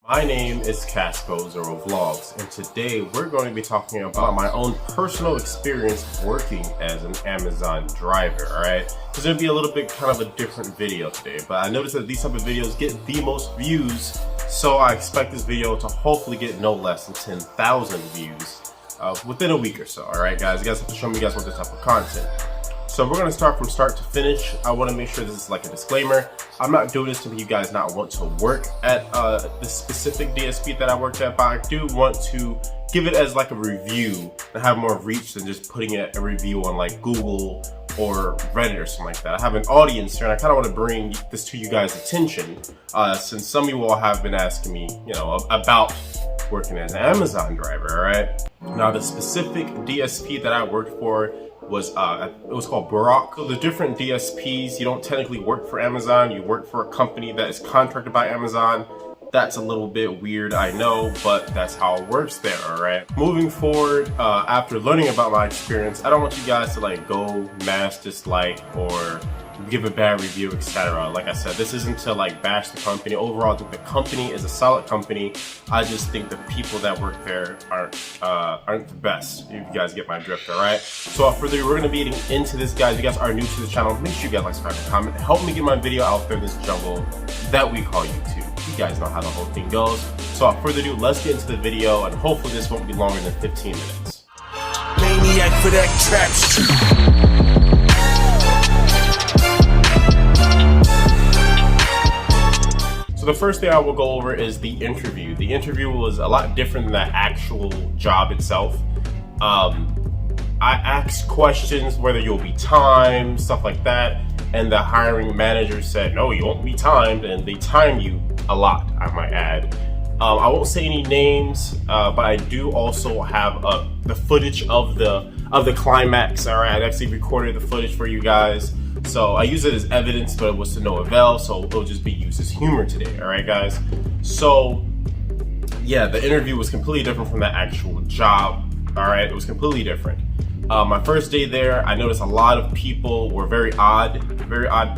My name is Casco0 Vlogs, and today we're going to be talking about my own personal experience working as an Amazon driver, alright? It's going to be a little bit kind of a different video today, but I noticed that these type of videos get the most views, so I expect this video to hopefully get no less than 10,000 views within a week or so, alright guys? You guys have to show me you guys want this type of content. So we're going to start from start to finish. I want to make sure this is like a disclaimer. I'm not doing this to make you guys not want to work at the specific DSP that I worked at, but I do want to give it as like a review and have more reach than just putting it a review on like Google or Reddit or something like that. I have an audience here and I kind of want to bring this to you guys' attention since some of you all have been asking me, you know, about working as an Amazon driver, all right? Now the specific DSP that I worked for was it was called Barak. So the different DSPs, you don't technically work for Amazon, you work for a company that is contracted by Amazon. That's a little bit weird, I know, but that's how it works there, all right? Moving forward, after learning about my experience, I don't want you guys to like go mass dislike or give a bad review, etc. Like I said, this isn't to like bash the company. Overall, I think the company is a solid company. I just think the people that work there aren't the best, if you guys get my drift, all right? So without further ado, we're gonna be getting into this, guys. If you guys are new to this channel, make sure you guys like, subscribe, and comment. Help me get my video out there in this jungle that we call YouTube. You guys know how the whole thing goes. So without further ado, let's get into the video, and hopefully this won't be longer than 15 minutes. Maniac for that trap shit. So the first thing I will go over is the interview. The interview was a lot different than the actual job itself. I asked questions whether you'll be timed, stuff like that, and the hiring manager said, no, you won't be timed, and they time you a lot, I might add. I won't say any names, but I do also have the footage of the climax. All right, I actually recorded the footage for you guys. So I use it as evidence, but it was to no avail, so it'll just be used as humor today, all right, guys? So, yeah, the interview was completely different from the actual job, all right? It was completely different. My first day there, I noticed a lot of people were very odd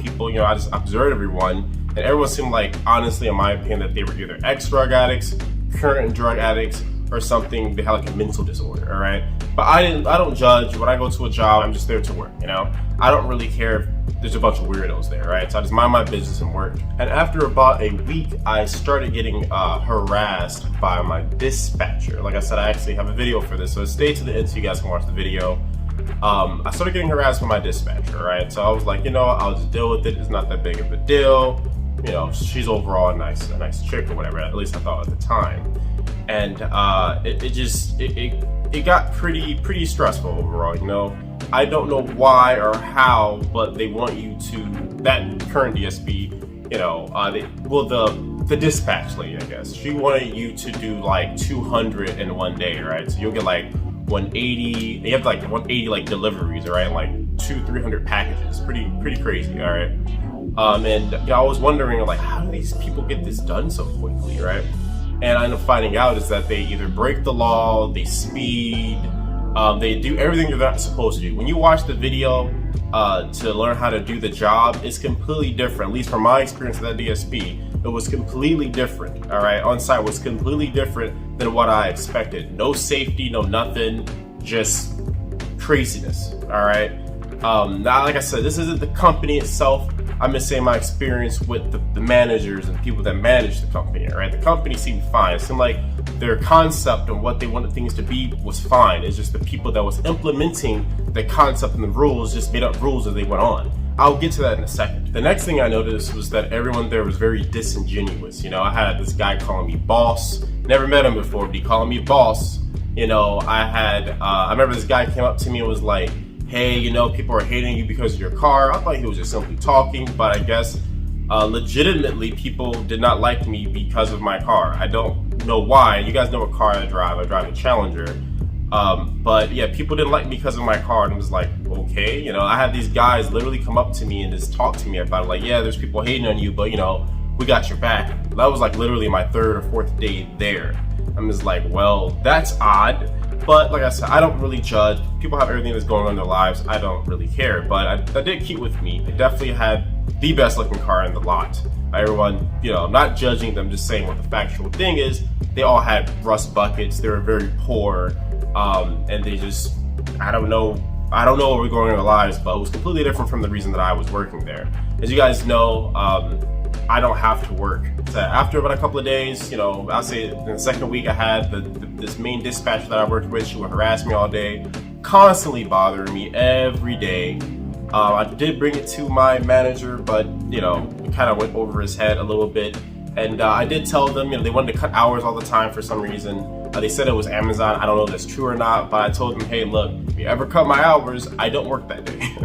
people. You know, I just observed everyone, and everyone seemed like, honestly, in my opinion, that they were either ex-drug addicts, current drug addicts, or something. They had like a mental disorder, all right? But I don't judge. When I go to a job, I'm just there to work, you know? I don't really care if there's a bunch of weirdos there, right? So I just mind my business and work. And after about a week, I started getting harassed by my dispatcher. Like I said, I actually have a video for this, so stay to the end so you guys can watch the video. I started getting harassed by my dispatcher, right? So I was like, you know, I'll just deal with it. It's not that big of a deal. You know, she's overall a nice chick or whatever. At least I thought at the time. And it got pretty stressful overall, you know. I don't know why or how, but they want you to, that current DSP, you know, the dispatch lady, I guess, she wanted you to do like 200 in one day, right? So you'll get like 180, you have like 180 like deliveries, right? Like 200-300 packages, pretty crazy, all right? And you know, I was wondering like, how do these people get this done so quickly, right? And I ended up finding out is that they either break the law, they speed, they do everything they're not supposed to do. When you watch the video to learn how to do the job, it's completely different. At least from my experience with that DSP, it was completely different. All right, on site was completely different than what I expected. No safety, no nothing, just craziness. All right. Now, like I said, this isn't the company itself. I'm just saying my experience with the managers and people that manage the company, all right? The company seemed fine. It seemed like their concept and what they wanted things to be was fine. It's just the people that was implementing the concept and the rules just made up rules as they went on. I'll get to that in a second. The next thing I noticed was that everyone there was very disingenuous. You know, I had this guy calling me boss. Never met him before, but he calling me boss. You know, I remember this guy came up to me and was like, hey, you know, people are hating you because of your car. I thought he was just simply talking, but I guess legitimately people did not like me because of my car. I don't know why. You guys know what car I drive. I drive a Challenger. But yeah, people didn't like me because of my car, and it was like, okay, you know, I had these guys literally come up to me and just talk to me about it, like, yeah, there's people hating on you, but you know, we got your back. That was like literally my 3rd or 4th day there. I'm just like, well, that's odd. But like I said, I don't really judge. People have everything that's going on in their lives. I don't really care. But I did keep with me. I definitely had the best looking car in the lot. Everyone, I'm not judging them, just saying what the factual thing is. They all had rust buckets. They were very poor, and they just, I don't know what we're going in their lives, but it was completely different from the reason that I was working there. As you guys know, I don't have to work. So after about a couple of days, I'll say in the second week, I had this main dispatcher that I worked with. She would harass me all day, constantly bothering me every day. I did bring it to my manager, but it kind of went over his head a little bit. And I did tell them, they wanted to cut hours all the time for some reason. They said it was Amazon. I don't know if that's true or not, but I told them, hey, look, if you ever cut my hours, I don't work that day.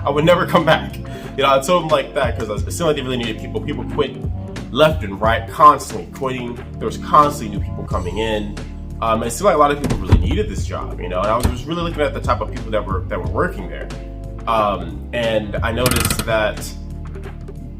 I would never come back. I told them like that because it seemed like they really needed people. People quit left and right, constantly quitting. There was constantly new people coming in. It seemed like a lot of people really needed this job, and I was really looking at the type of people that were working there. And I noticed that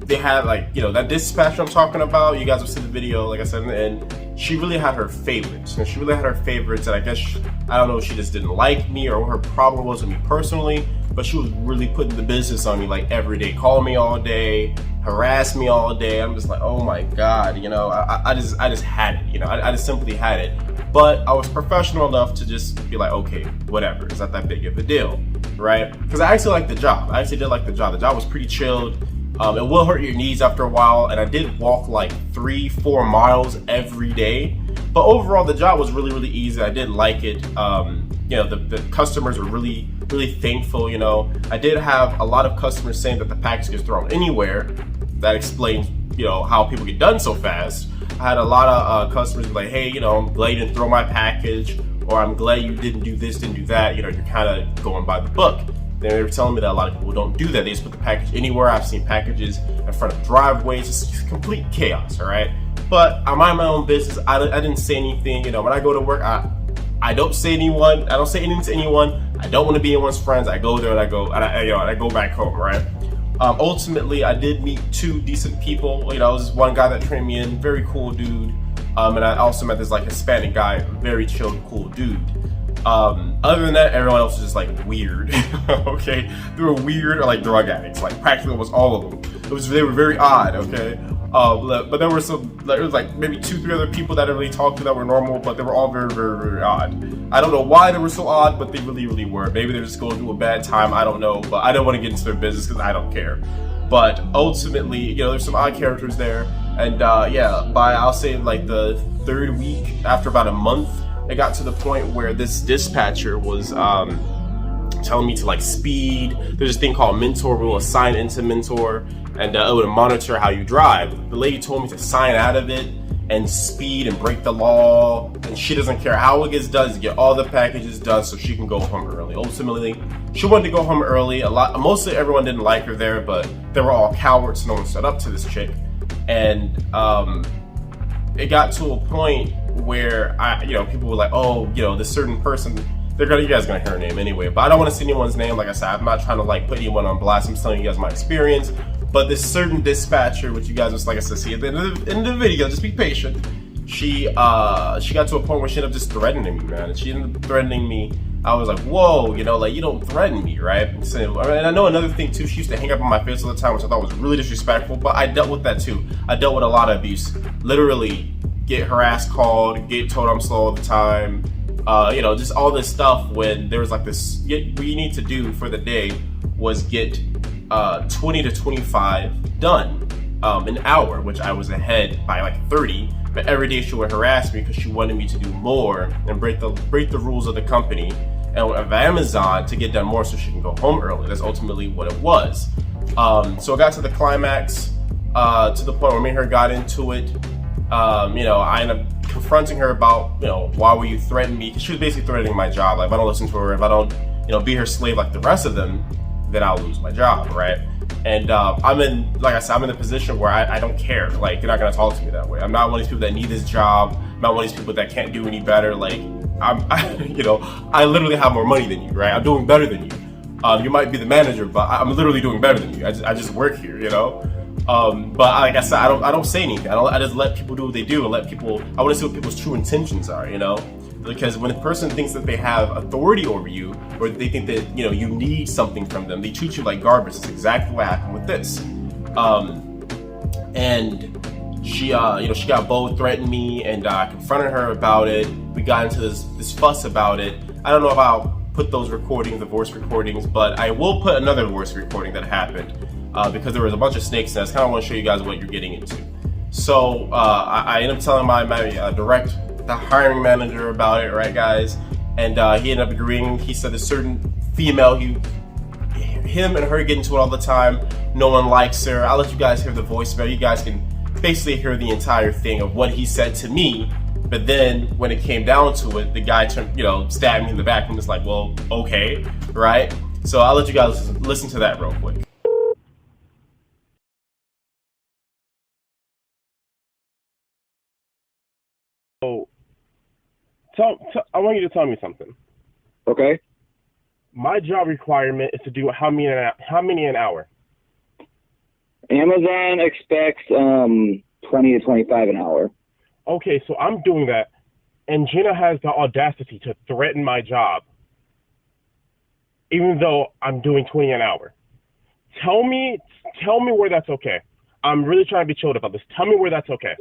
they had that dispatcher I'm talking about. You guys will see the video, like I said, and she really had her favorites. And she really had her favorites, and I guess I don't know if she just didn't like me or what her problem was with me personally, but she was really putting the business on me every day, calling me all day, harass me all day. I'm just like, oh my God, I just had it, I just simply had it. But I was professional enough to just be like, okay, whatever, it's not that big of a deal, right? Because I actually liked the job. I actually did like the job. The job was pretty chilled. It will hurt your knees after a while, and I did walk 3-4 miles every day. But overall, the job was really, really easy. I did like it. The customers were really, really thankful. I did have a lot of customers saying that the package gets thrown anywhere. That explains, how people get done so fast. I had a lot of customers like, hey, I'm glad you didn't throw my package, or I'm glad you didn't do this, didn't do that. You're kind of going by the book. They were telling me that a lot of people don't do that. They just put the package anywhere. I've seen packages in front of driveways. It's just complete chaos, all right? But I mind my own business. I didn't say anything. When I go to work, I don't say anyone. I don't say anything to anyone. I don't want to be anyone's friends. I go there and I go back home, right? Ultimately, I did meet 2 decent people. There was one guy that trained me in, very cool dude. And I also met this Hispanic guy, very chill, cool dude. Other than that, everyone else was just weird. Okay, they were weird or drug addicts. Practically almost all of them. They were very odd. Okay, but there were there was maybe 2-3 other people that I really talked to that were normal, but they were all very, very, very odd. I don't know why they were so odd, but they really, really were. Maybe they're just going through a bad time. I don't know, but I don't want to get into their business because I don't care. But ultimately, there's some odd characters there, and by I'll say the 3rd week, after about a month, it got to the point where this dispatcher was telling me to speed. There's this thing called Mentor. We'll assign into Mentor, and it would monitor how you drive. The lady told me to sign out of it and speed and break the law, and she doesn't care how it gets done, to get all the packages done so she can go home early. Ultimately, she wanted to go home early. Mostly everyone didn't like her there, but they were all cowards. No one stood up to this chick, and it got to a point where people were like, oh, this certain person, you guys are gonna hear her name anyway, but I don't want to say anyone's name. Like I said, I'm not trying to put anyone on blast. I'm just telling you guys my experience. But this certain dispatcher, which you guys just like I said, see at the end of the video, just be patient. She got to a point where she ended up just threatening me, man. She ended up threatening me. I was like, whoa, you don't threaten me, right? So, and I know another thing too, she used to hang up on my face all the time, which I thought was really disrespectful, but I dealt with that too. I dealt with a lot of abuse. Literally get harassed, called, get told I'm slow all the time. Just all this stuff when there was this, what you need to do for the day was get 20 to 25 done an hour, which I was ahead by 30. But every day she would harass me because she wanted me to do more and break the rules of the company and of Amazon to get done more so she can go home early. That's ultimately what it was. So it got to the climax, to the point where me and her got into it. I ended up confronting her about, why were you threatening me? Because she was basically threatening my job. If I don't listen to her, if I don't, be her slave like the rest of them, then I'll lose my job, right? And I'm in the position where I don't care. You're not gonna talk to me that way. I'm not one of these people that need this job. I'm not one of these people that can't do any better. I literally have more money than you, right? I'm doing better than you. You might be the manager, but I'm literally doing better than you. I just work here, But like I said, I don't say anything. I just let people do what they do and I want to see what people's true intentions are, Because when a person thinks that they have authority over you, or they think that you need something from them, they treat you like garbage. That's exactly what happened with this. and she she got bold, threatened me, and I confronted her about it. We got into this fuss about it. I don't know if I'll put those recordings, the voice recordings, but I will put another voice recording that happened because there was a bunch of snakes, and I kind of want to show you guys what you're getting into. So I ended up telling my the hiring manager about it, right, guys? And he ended up agreeing. He said a certain female, him and her get into it all the time. No one likes her. I'll let you guys hear the voicemail. You guys can basically hear the entire thing of what he said to me. But then when it came down to it, the guy turned, stabbed me in the back and was like, well, okay, right? So I'll let you guys listen to that real quick. So, I want you to tell me something. Okay. My job requirement is to do how many an hour? Amazon expects 20 to 25 an hour. Okay, so I'm doing that, and Gina has the audacity to threaten my job, even though I'm doing 20 an hour. Tell me where that's okay. I'm really trying to be chilled about this. Tell me where that's okay.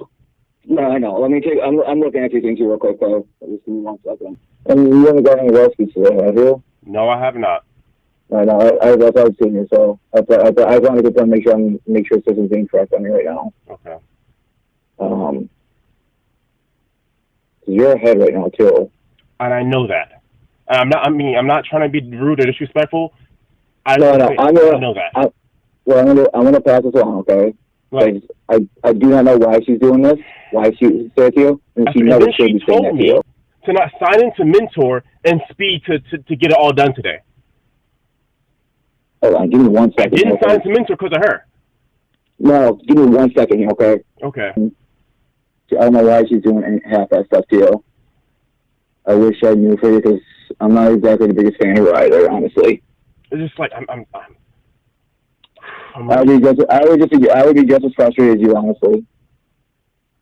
No, I know. Let me take. I'm looking at two things here real quick, though. Just give me 1 second. And you haven't got any rescues today, have you? No, I have not. I know. That's what I've seen here. So I want to get them, make sure system's being correct on me right now. Okay. You're ahead right now too. And I know that. I'm not trying to be rude or disrespectful. I know that. I'm gonna pass this on, okay? Right. I do not know why she's doing this. Why she said to you, and she never should be saying that to you. To not sign into Mentor and Speed to get it all done today. Hold on, give me 1 second. I didn't sign into Mentor because of her. No, give me 1 second here, okay? Okay. I don't know why she's doing half that stuff to you. I wish I knew for you because I'm not exactly the biggest fan of her either, honestly. It's just like I would be just as frustrated as you, honestly.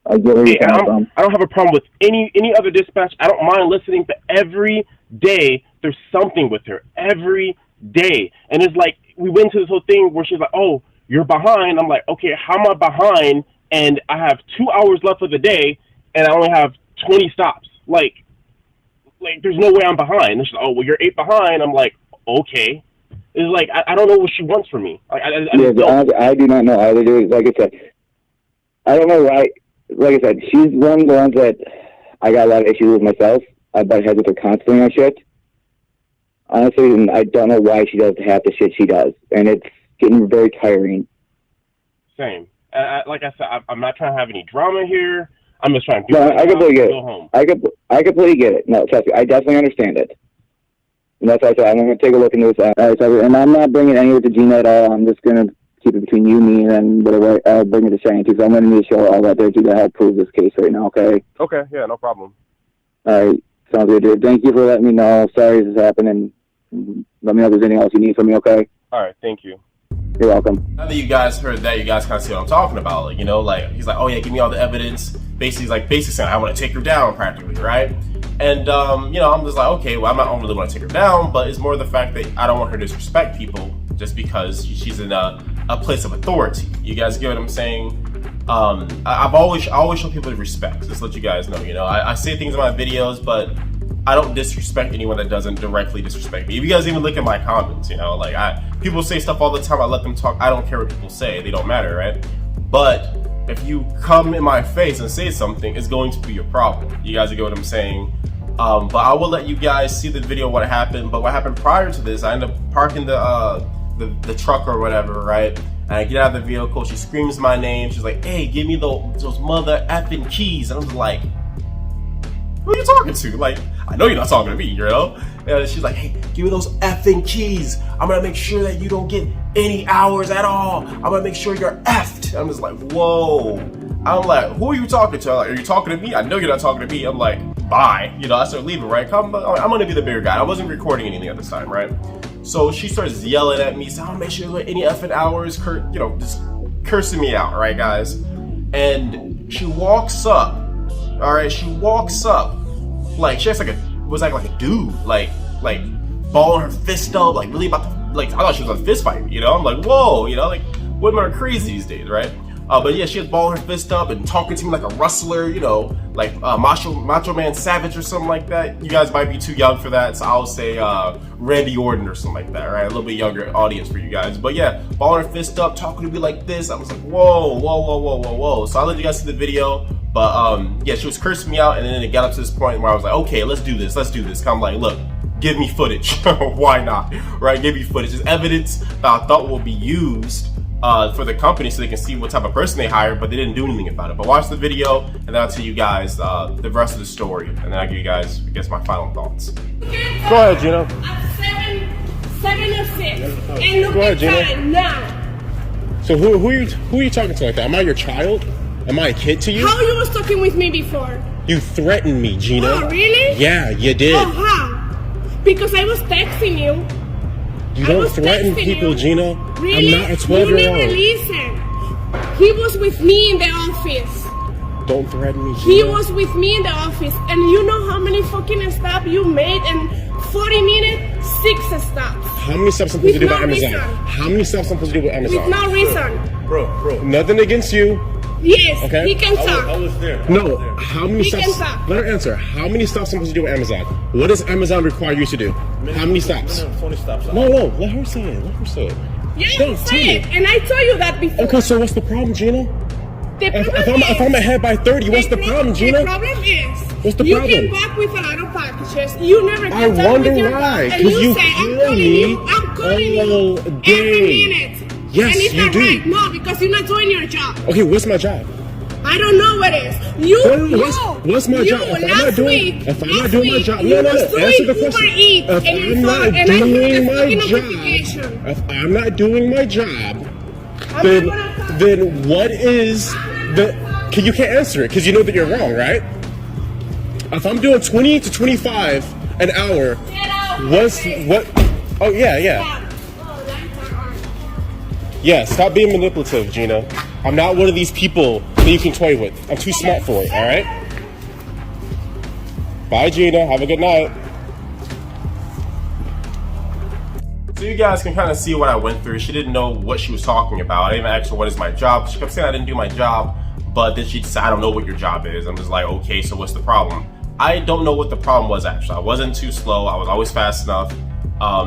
I get where you're coming from. I don't have a problem with any other dispatch. I don't mind listening, but every day there's something with her. Every day. And it's like we went to this whole thing where she's like, oh, you're behind. I'm like, okay, how am I behind? And I have 2 hours left of the day, and I only have 20 stops. Like there's no way I'm behind. And she's like, oh, well, you're 8 behind. I'm like, okay. It's like, I don't know what she wants from me. I do not know either, dude. Like I said, I don't know why. Like I said, she's one of the ones that I got a lot of issues with myself. I butt heads with her constantly on shit. Honestly, and I don't know why she does half the shit she does. And it's getting very tiring. Same. Like I said, I'm not trying to have any drama here. I'm just trying to I completely get it. Go home. I completely get it. No, trust me, I definitely understand it. And that's why I said I'm going to take a look into this. And I'm not bringing any of it to Gina at all. I'm just going to keep it between you, me, and whatever I'll bring it to Shane, too. So I'm going to need to show all that there to help prove this case right now, okay? Okay, yeah, no problem. All right, sounds good, dude. Thank you for letting me know. Sorry this happened, and let me know if there's anything else you need from me, okay? All right, thank you. You're welcome. Now that you guys heard that, you guys kind of see what I'm talking about. Like, he's like, oh yeah, give me all the evidence. Basically, saying, I want to take her down, practically, right? And, I'm just like, okay, well, I don't really want to take her down, but it's more the fact that I don't want her to disrespect people just because she's in a place of authority. You guys get what I'm saying? I always show people respect. Just let you guys know, I say things in my videos, but I don't disrespect anyone that doesn't directly disrespect me. If you guys even look at my comments, people say stuff all the time. I let them talk. I don't care what people say. They don't matter, right? But if you come in my face and say something, it's going to be a problem. You guys get what I'm saying? But I will let you guys see the video what happened. But what happened prior to this, I ended up parking the truck or whatever, right? And I get out of the vehicle. She screams my name. She's like, hey, give me those mother effing keys. And I'm just like, who are you talking to? Like, I know you're not talking to me, And she's like, hey, give me those effing keys. I'm gonna make sure that you don't get any hours at all. I'm gonna make sure you're effed. I'm just like, whoa. I'm like, who are you talking to? I'm like, are you talking to me? I know you're not talking to me. I'm like, bye. I start leaving, right? I'm gonna be the bigger guy. I wasn't recording anything at this time, right? So she starts yelling at me, saying, I'll make sure you get any effing hours, just cursing me out, right, guys? And she walks up. All right, she walks up, like she was like a dude, like balling her fist up, like really about to, I thought she was on a fist fight, I'm like, whoa, like women are crazy these days, right? But yeah, she was balling her fist up and talking to me like a wrestler, you know, like Macho Man Savage or something like that. You guys might be too young for that, so I'll say Randy Orton or something like that, right? A little bit younger audience for you guys. But yeah, balling her fist up, talking to me like this. I was like, whoa, whoa, whoa, whoa, whoa, whoa. So I'll let you guys see the video. But yeah, she was cursing me out, and then it got up to this point where I was like, okay, let's do this. I'm like, look, give me footage. Why not? Right? Give me footage. It's evidence that I thought will be used for the company so they can see what type of person they hired, but they didn't do anything about it. But watch the video, and then I'll tell you guys the rest of the story, and then I'll give you guys, I guess, my final thoughts. Go ahead, Gina. At 7:06, and look at time now. So who are you talking to like that? Am I your child? Am I a kid to you? How you was talking with me before? You threatened me, Gina. Oh, really? Yeah, you did. Oh, how? Because I was texting you. You don't threaten people, Gina. Really? I'm not a 12-year-old. You never listen. He was with me in the office. Don't threaten me, Gina. He was with me in the office, and you know how many fucking stops you made in 40 minutes? 6 stops. How many steps I'm supposed to do no with Amazon? reason. How many steps I'm supposed to do with Amazon? With no reason. Bro. Nothing against you. Yes, Okay. he can talk. I was there. No, how many He steps? can talk. Let her answer. How many steps I'm supposed to do with Amazon? What does Amazon require you to do? How many steps? 20 stops. No, let her say it. Let her say it. Yes, Don't say tell me. it. And I told you that before. Okay, so what's the problem, Gina? The If problem I'm ahead by 30, what's the pro- problem, Gina? The problem is, What's the you problem? came back with a lot of packages. You never I get done wonder with your why. And Because you say, I'm call calling me you. I'm calling all you day. every minute. Yes, and it's you not do. right. No, because you're not doing your job. Okay, what's my job? I don't know what it is. You, What's my you, job? If I'm not last doing, week, if I'm last not doing my week, job, you no, was answer doing the question. Uber Eats If and your I'm not phone, and I doing heard the my fucking job, notification. if I'm not doing my job, I'm then not gonna talk. then what is the? You can't answer it because you know that you're wrong, right? If I'm doing 20 to 25 an hour, Get out. what? Oh yeah. Yeah, stop being manipulative, Gina. I'm not one of these people that you can toy with. I'm too smart for it, alright? Bye, Gina. Have a good night. So you guys can kind of see what I went through. She didn't know what she was talking about. I didn't even ask her what is my job. She kept saying I didn't do my job, but then she'd say, I don't know what your job is. I'm just like, okay, so what's the problem? I don't know what the problem was, actually. I wasn't too slow. I was always fast enough.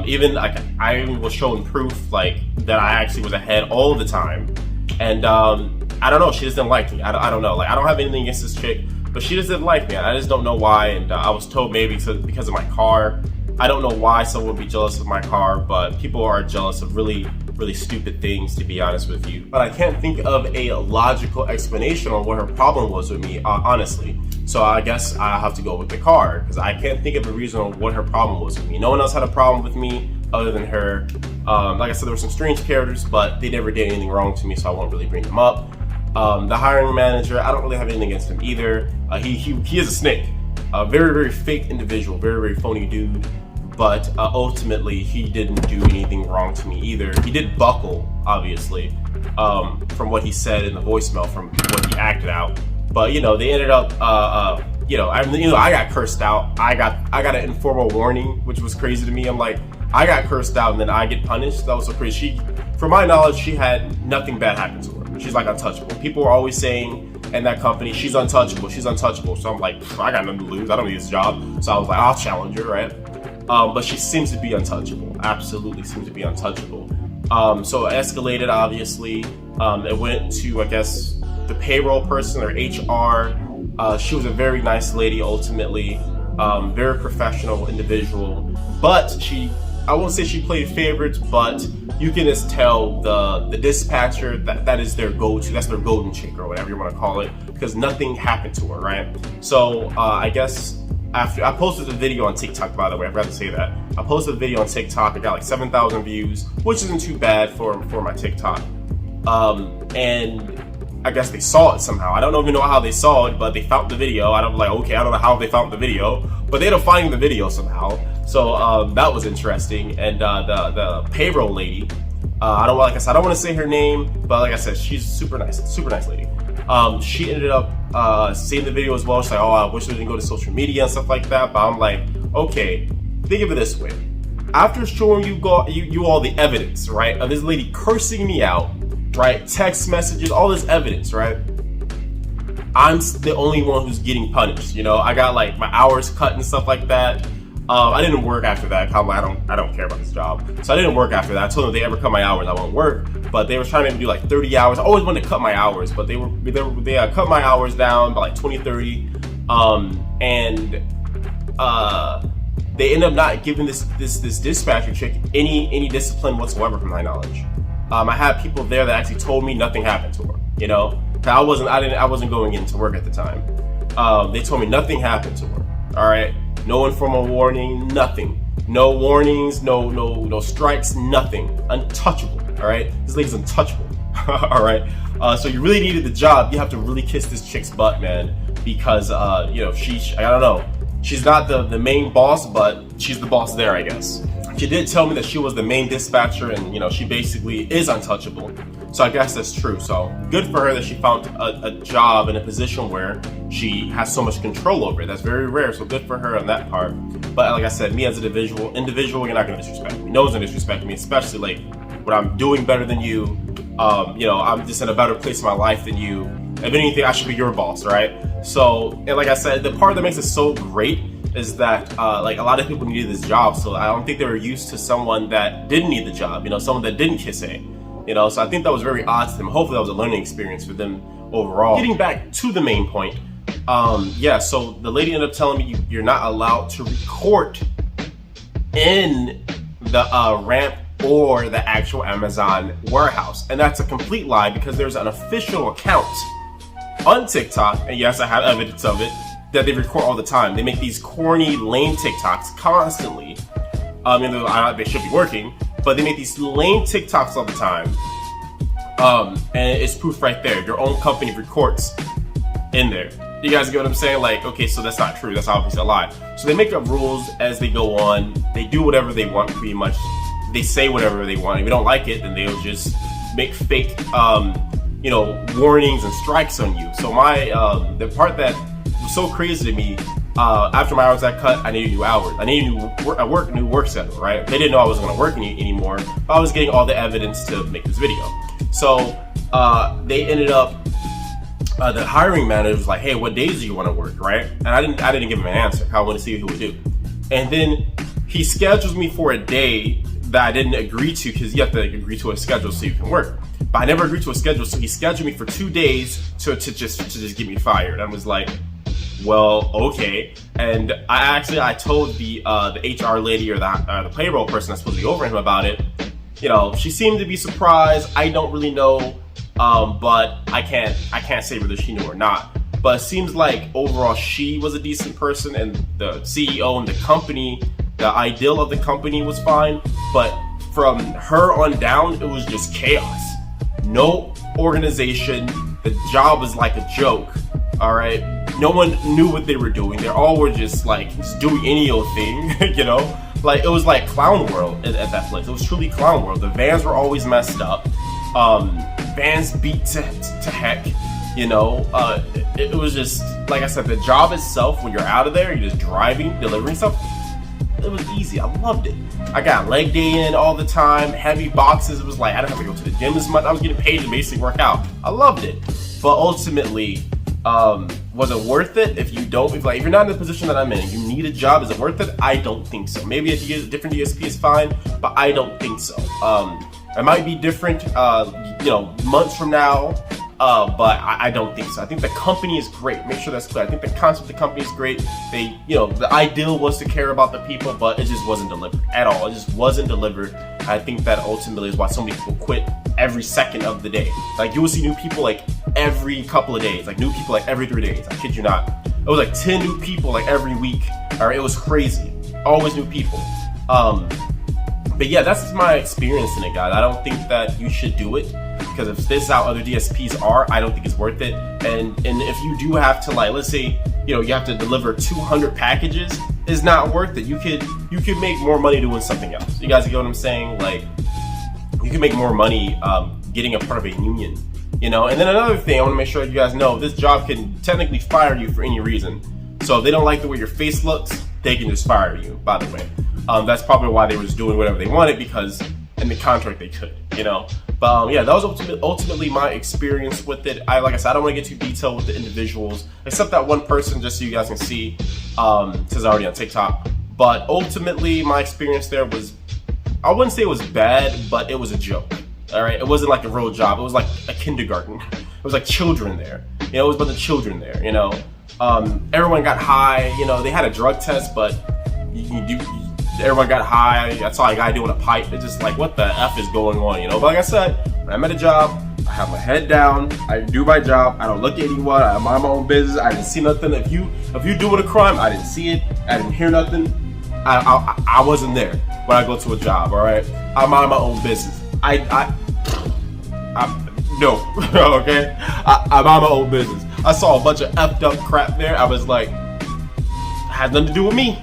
Even like I was showing proof like that I actually was ahead all the time, and I don't know, she just didn't like me. I don't know, like I don't have anything against this chick, but she just didn't like me. I just don't know why, and I was told maybe because of my car. I don't know why someone would be jealous of my car, but people are jealous of really stupid things, to be honest with you. But I can't think of a logical explanation on what her problem was with me, honestly. So I guess I have to go with the car, because I can't think of a reason on what her problem was with me. No one else had a problem with me other than her. Like I said, there were some strange characters, but they never did anything wrong to me, so I won't really bring them up. The hiring manager, I don't really have anything against him either. He is a snake. A very fake individual, very phony dude. But ultimately, he didn't do anything wrong to me either. He did buckle, obviously, from what he said in the voicemail, from what he acted out. But they ended up, I got cursed out. I got an informal warning, which was crazy to me. I'm like, I got cursed out and then I get punished. That was so crazy. From my knowledge, she had nothing bad happen to her. She's like untouchable. People were always saying in that company, she's untouchable. So I'm like, I got nothing to lose. I don't need this job. So I was like, I'll challenge her, right? But she seems to be untouchable. Absolutely seems to be untouchable. So it escalated, obviously. It went to, I guess, the payroll person or HR. She was a very nice lady, ultimately. Very professional individual. But I won't say she played favorites, but you can just tell the dispatcher that is their go-to. That's their golden chick or whatever you want to call it. Because nothing happened to her, right? So I guess after I posted a video on TikTok, by the way, I forgot to say that. I posted a video on TikTok. I got like 7,000 views, which isn't too bad for my TikTok. And I guess they saw it somehow. I don't even know how they saw it, but they found the video. I don't know how they found the video, but they ended up finding the video somehow. So that was interesting. And the payroll lady, I don't want to say her name, but like I said, she's super nice lady. She ended up seeing the video as well. She's like, oh, I wish we didn't go to social media and stuff like that. But I'm like, okay, think of it this way. After showing you all the evidence, right, of this lady cursing me out, right? Text messages, all this evidence, right? I'm the only one who's getting punished. You know, I got like my hours cut and stuff like that. I didn't work after that. I don't care about this job, so I didn't work after that. I told them if they ever cut my hours, I won't work. But they were trying to do like 30 hours. I always wanted to cut my hours, but they cut my hours down by like 20, 30, and they end up not giving this dispatcher chick any discipline whatsoever, from my knowledge. I had people there that actually told me nothing happened to her. You know, I wasn't going into work at the time. They told me nothing happened to her. All right. No informal warning, nothing. No warnings, no strikes, nothing. Untouchable, all right? This lady's untouchable, all right? So you really needed the job. You have to really kiss this chick's butt, man, because, you know, I don't know. She's not the main boss, but she's the boss there, I guess. She did tell me that she was the main dispatcher and, you know, she basically is untouchable. So I guess that's true. So good for her that she found a job in a position where she has so much control over it. That's very rare. So good for her on that part. But like I said, me as an individual, you're not going to disrespect me. No one's going to disrespect me, especially like when I'm doing better than you. You know, I'm just in a better place in my life than you. If anything, I should be your boss, right? So, and like I said, the part that makes it so great is that like a lot of people needed this job. So I don't think they were used to someone that didn't need the job, you know, someone that didn't kiss A. You know, so I think that was very odd to them. Hopefully that was a learning experience for them overall. Getting back to the main point, yeah, so the lady ended up telling me you're not allowed to record in the ramp or the actual Amazon warehouse. And that's a complete lie, because there's an official account on TikTok, and yes, I have evidence of it, that they record all the time. They make these corny, lame TikToks constantly. Even though they should be working, but they make these lame TikToks all the time. And it's proof right there. Your own company records in there. You guys get what I'm saying? Like, okay, so that's not true. That's obviously a lie. So they make up rules as they go on. They do whatever they want, pretty much. They say whatever they want. If you don't like it, then they'll just make fake, you know, warnings and strikes on you. So the part that was so crazy to me, after my hours got cut, I needed new hours. I needed a new work schedule, right? They didn't know I wasn't going to work anymore, but I was getting all the evidence to make this video. So they ended up, the hiring manager was like, "Hey, what days do you want to work?" Right? And I didn't give him an answer. I wanted to see what he would do. And then he schedules me for a day that I didn't agree to, because you have to agree to a schedule so you can work. But I never agreed to a schedule, so he scheduled me for 2 days to just get me fired. I was like, well, okay. And I told the HR lady or the payroll person that's supposed to be over him about it. You know, she seemed to be surprised. I don't really know, but I can't say whether she knew or not. But it seems like overall she was a decent person, and the CEO and the company, the ideal of the company was fine. But from her on down, it was just chaos. No organization. The job was like a joke. All right. No one knew what they were doing. They all were just doing any old thing, you know? Like, it was like Clown World at that place. It was truly Clown World. The vans were always messed up. Vans beat to heck, you know? It was just, like I said, the job itself, when you're out of there, you're just driving, delivering stuff, it was easy. I loved it. I got leg day in all the time, heavy boxes. It was like, I didn't have to go to the gym as much. I was getting paid to basically work out. I loved it. But ultimately, was it worth it? If you're not in the position that I'm in, you need a job, is it worth it? I don't think so. Maybe if you get a different DSP is fine, but I don't think so. It might be different, you know, months from now, but I don't think so. I think the company is great. Make sure that's clear. I think the concept of the company is great. They, you know, the ideal was to care about the people, but it just wasn't delivered at all. It just wasn't delivered. I think that ultimately is why so many people quit every second of the day. Like, you will see new people like every couple of days, like new people like every 3 days. I kid you not. It was like 10 new people like every week. Or it was crazy. Always new people. But yeah, that's just my experience in it, guys. I don't think that you should do it, because if this is how other DSPs are, I don't think it's worth it. And if you do have to, like, let's say, you know, you have to deliver 200 packages, it's not worth it. You could make more money doing something else. You guys get what I'm saying? Like, you can make more money getting a part of a union, you know? And then another thing, I want to make sure you guys know, this job can technically fire you for any reason. So if they don't like the way your face looks, they can just fire you, by the way. That's probably why they were just doing whatever they wanted, because in the contract they could, you know? But yeah, that was ultimately my experience with it. Like I said, I don't want to get too detailed with the individuals, except that one person, just so you guys can see, says already on TikTok. But ultimately, my experience there was, I wouldn't say it was bad, but it was a joke. All right, it wasn't like a real job. It was like a kindergarten. It was like children there. You know, it was about the children there. You know, everyone got high. You know, they had a drug test, but everyone got high. That's all I got doing a pipe. It's just like, what the F is going on? You know, but like I said, when I'm at a job, I have my head down. I do my job. I don't look at anyone. I mind my own business. I didn't see nothing. If you doing a crime, I didn't see it. I didn't hear nothing. I wasn't there when I go to a job. All right, I mind my own business. No, okay? I mind my own business. I saw a bunch of effed up crap there. I was like, had nothing to do with me.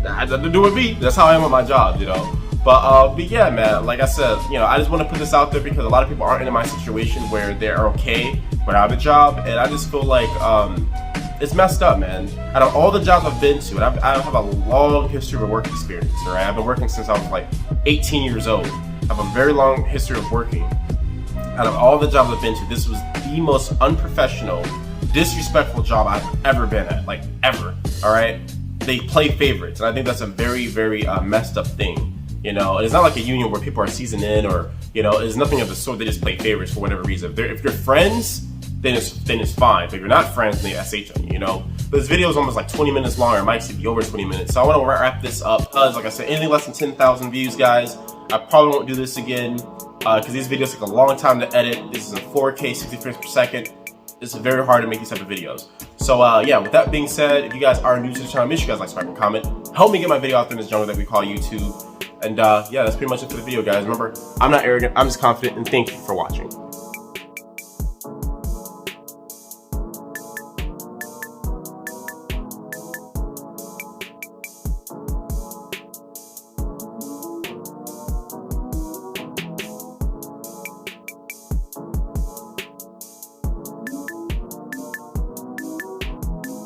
That had nothing to do with me. That's how I am at my job, you know? But yeah, man, like I said, you know, I just want to put this out there because a lot of people aren't in my situation where they're okay without a job. And I just feel like it's messed up, man. Out of all the jobs I've been to, and I have a long history of work experience, all right? I've been working since I was like 18 years old. I have a very long history of working. Out of all the jobs I've been to, this was the most unprofessional, disrespectful job I've ever been at, like ever, all right? They play favorites, and I think that's a very, very messed up thing, you know? And it's not like a union where people are seasoned in or, you know, it's nothing of the sort. They just play favorites for whatever reason. If you're friends, then it's fine. But if you're not friends, then they SH on you, you know? This video is almost like 20 minutes long, or it might actually be over 20 minutes. So I want to wrap this up because, like I said, anything less than 10,000 views, guys, I probably won't do this again because these videos take a long time to edit. This is in 4K, 60 frames per second. It's very hard to make these type of videos. So yeah, with that being said, if you guys are new to the channel, make sure you guys like, subscribe, and comment. Help me get my video out there in this jungle that we call YouTube. And yeah, that's pretty much it for the video, guys. Remember, I'm not arrogant, I'm just confident, and thank you for watching.